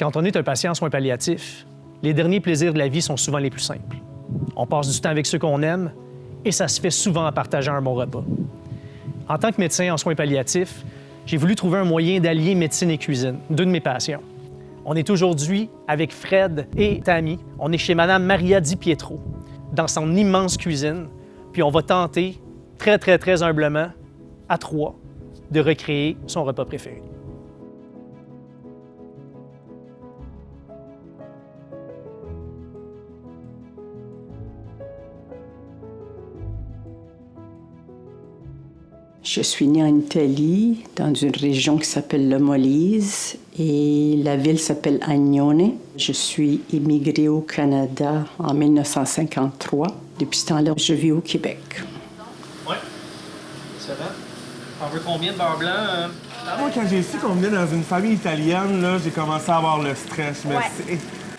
Quand on est un patient en soins palliatifs, les derniers plaisirs de la vie sont souvent les plus simples. On passe du temps avec ceux qu'on aime et ça se fait souvent en partageant un bon repas. En tant que médecin en soins palliatifs, j'ai voulu trouver un moyen d'allier médecine et cuisine, deux de mes passions. On est aujourd'hui avec Fred et Tammy. On est chez Madame Maria Di Pietro, dans son immense cuisine, puis on va tenter, très humblement, à trois, de recréer son repas préféré. Je suis née en Italie, dans une région qui s'appelle le Molise, et la ville s'appelle Agnone. Je suis immigrée au Canada en 1953. Depuis ce temps-là, je vis au Québec. Oui, ça va. On veut combien de beurre blanc? Moi, quand j'ai su qu'on venait dans une famille italienne, là, j'ai commencé à avoir le stress. Mais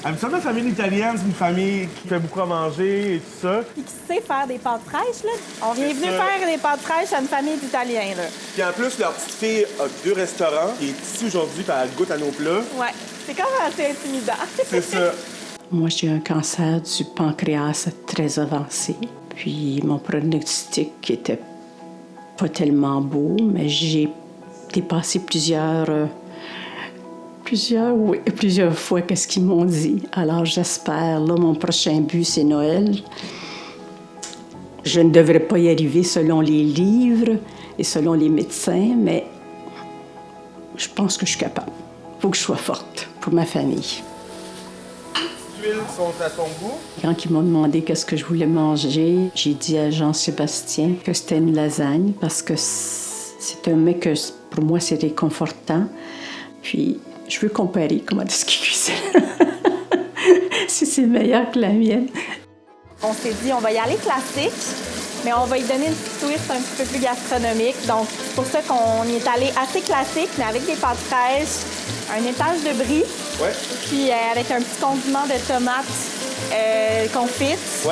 habituellement, la famille italienne, c'est une famille qui fait beaucoup à manger et tout ça. Puis qui sait faire des pâtes fraîches, là. On vient venu faire des pâtes fraîches à une famille d'Italiens, là. Puis en plus, leur petite fille a 2 restaurants. Elle est ici aujourd'hui, puis elle goûte à nos plats. Ouais, c'est quand même assez intimidant. C'est ça. Moi, j'ai un cancer du pancréas très avancé. Puis mon pronostic était pas tellement beau, mais j'ai dépassé plusieurs fois qu'est-ce qu'ils m'ont dit. Alors j'espère, là, mon prochain but, c'est Noël. Je ne devrais pas y arriver selon les livres et selon les médecins, mais je pense que je suis capable. Il faut que je sois forte pour ma famille. Les huiles sont à ton goût. Quand ils m'ont demandé qu'est-ce que je voulais manger, j'ai dit à Jean-Sébastien que c'était une lasagne parce que c'est un mets que pour moi c'est réconfortant. Puis je veux comparer comment est-ce qu'ils cuisinent. Si c'est meilleur que la mienne. On s'est dit, on va y aller classique, mais on va y donner une petite twist un petit peu plus gastronomique. Donc, c'est pour ça qu'on y est allé assez classique, mais avec des pâtes fraîches, un étage de brie, puis avec un petit condiment de tomates confites,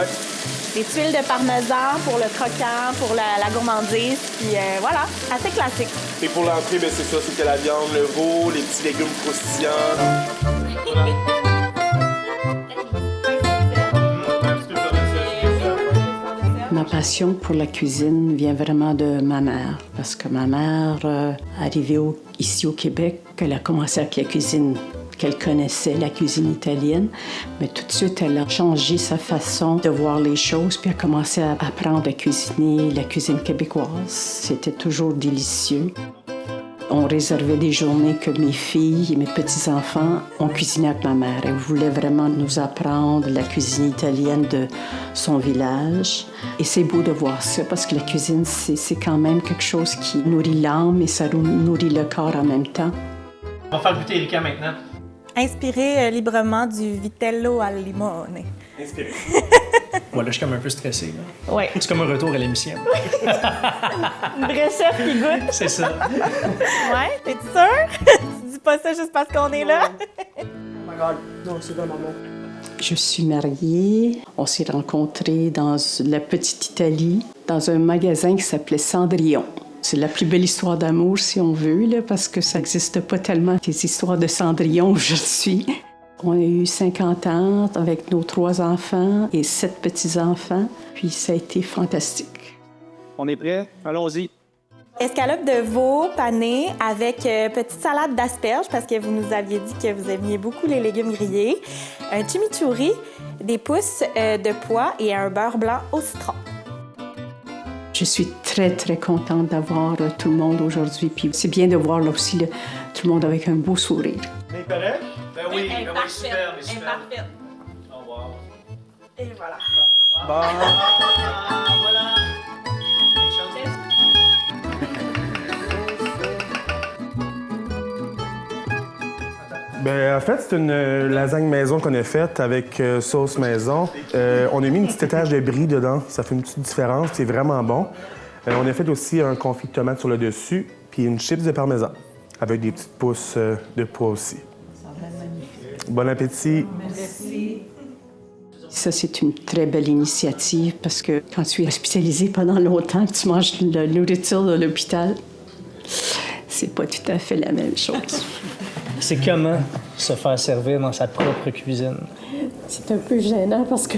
des tuiles de parmesan pour le croquant, pour la gourmandise, puis voilà, assez classique. Et pour l'entrée, ben, c'est ça, c'était la viande, le veau, les petits légumes croustillants. Ma passion pour la cuisine vient vraiment de ma mère, parce que ma mère, arrivée ici au Québec, elle a commencé avec la cuisine qu'elle connaissait, la cuisine italienne, mais tout de suite, elle a changé sa façon de voir les choses, puis a commencé à apprendre à cuisiner la cuisine québécoise. C'était toujours délicieux. On réservait des journées que mes filles et mes petits-enfants ont cuisiné avec ma mère. Elle voulait vraiment nous apprendre la cuisine italienne de son village. Et c'est beau de voir ça, parce que la cuisine, c'est quand même quelque chose qui nourrit l'âme et ça nourrit le corps en même temps. On va faire goûter Erika maintenant. Inspiré librement du vitello al limone. Inspiré. Voilà, je suis comme un peu stressé. Là. Oui. C'est comme un retour à l'émission. Une vraie chef qui goûte. C'est ça. Ouais, t'es sûr? Tu dis pas ça juste parce qu'on est là? Oh my God, non, c'est de maman. Je suis mariée. On s'est rencontrés dans la petite Italie, dans un magasin qui s'appelait Cendrillon. C'est la plus belle histoire d'amour, si on veut, là, parce que ça n'existe pas tellement, des histoires de Cendrillon où je suis. On a eu 50 ans avec nos 3 enfants et 7 petits-enfants, puis ça a été fantastique. On est prêts? Allons-y. Escalope de veau pané avec petite salade d'asperges, parce que vous nous aviez dit que vous aimiez beaucoup les légumes grillés, un chimichurri, des pousses de pois et un beurre blanc au citron. Je suis très contente d'avoir tout le monde aujourd'hui, puis c'est bien de voir là aussi tout le monde avec un beau sourire. Mais correct? Ben oui, super. Imparfaite. Oh, wow. Et voilà. Bon. Voilà. Ben, en fait, c'est une lasagne maison qu'on a faite avec sauce maison. On a mis une petite étage de brie dedans. Ça fait une petite différence. C'est vraiment bon. On a fait aussi un confit de tomate sur le dessus, puis une chips de parmesan avec des petites pousses de pois aussi. Bon appétit. Merci. Ça, c'est une très belle initiative parce que quand tu es hospitalisé pendant longtemps, tu manges de la nourriture de l'hôpital, c'est pas tout à fait la même chose. C'est comment se faire servir dans sa propre cuisine? C'est un peu gênant parce que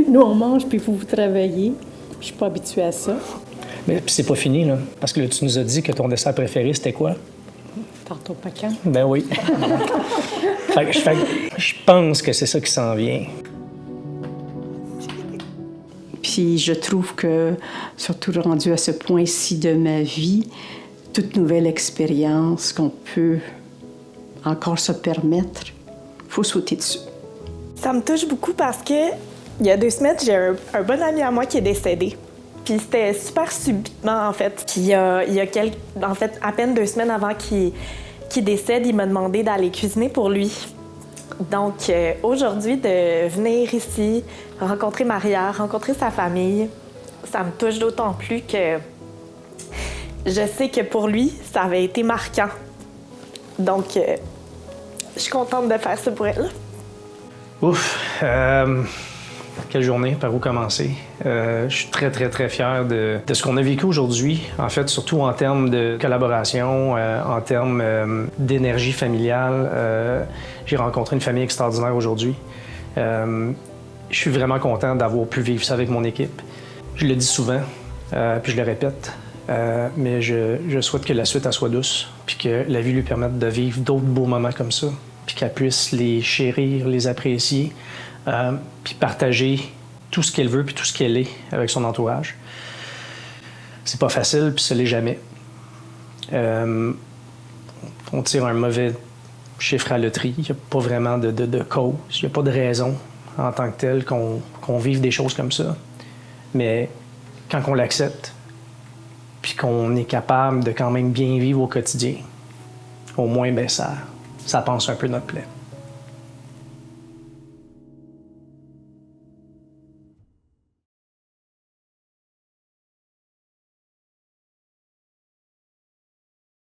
nous, on mange puis vous travaillez. Je suis pas habituée à ça. Mais puis c'est pas fini, là. Parce que là, tu nous as dit que ton dessert préféré, c'était quoi? Tantôt pacan. Ben oui. fait que je pense que c'est ça qui s'en vient. Puis je trouve que, surtout rendu à ce point-ci de ma vie, toute nouvelle expérience qu'on peut encore se permettre, il faut sauter dessus. Ça me touche beaucoup parce que il y a 2 semaines, j'ai un bon ami à moi qui est décédé. Puis c'était super subitement, en fait. Puis il y a en fait, à peine 2 semaines avant qu'il décède, il m'a demandé d'aller cuisiner pour lui. Donc aujourd'hui, de venir ici, rencontrer Maria, rencontrer sa famille, ça me touche d'autant plus que je sais que pour lui, ça avait été marquant. Donc je suis contente de faire ça pour elle. Ouf! Quelle journée, par où commencer? Je suis très, très, très fier de ce qu'on a vécu aujourd'hui. En fait, surtout en termes de collaboration, en termes d'énergie familiale. J'ai rencontré une famille extraordinaire aujourd'hui. Je suis vraiment content d'avoir pu vivre ça avec mon équipe. Je le dis souvent, puis je le répète, mais je souhaite que la suite elle soit douce, puis que la vie lui permette de vivre d'autres beaux moments comme ça, puis qu'elle puisse les chérir, les apprécier, puis partager tout ce qu'elle veut puis tout ce qu'elle est avec son entourage. C'est pas facile, puis ça l'est jamais. On tire un mauvais chiffre à la loterie. Il n'y a pas vraiment de cause. Il n'y a pas de raison en tant que telle qu'on vive des choses comme ça. Mais quand on l'accepte, puis qu'on est capable de quand même bien vivre au quotidien, au moins, ben ça pense un peu notre plaie.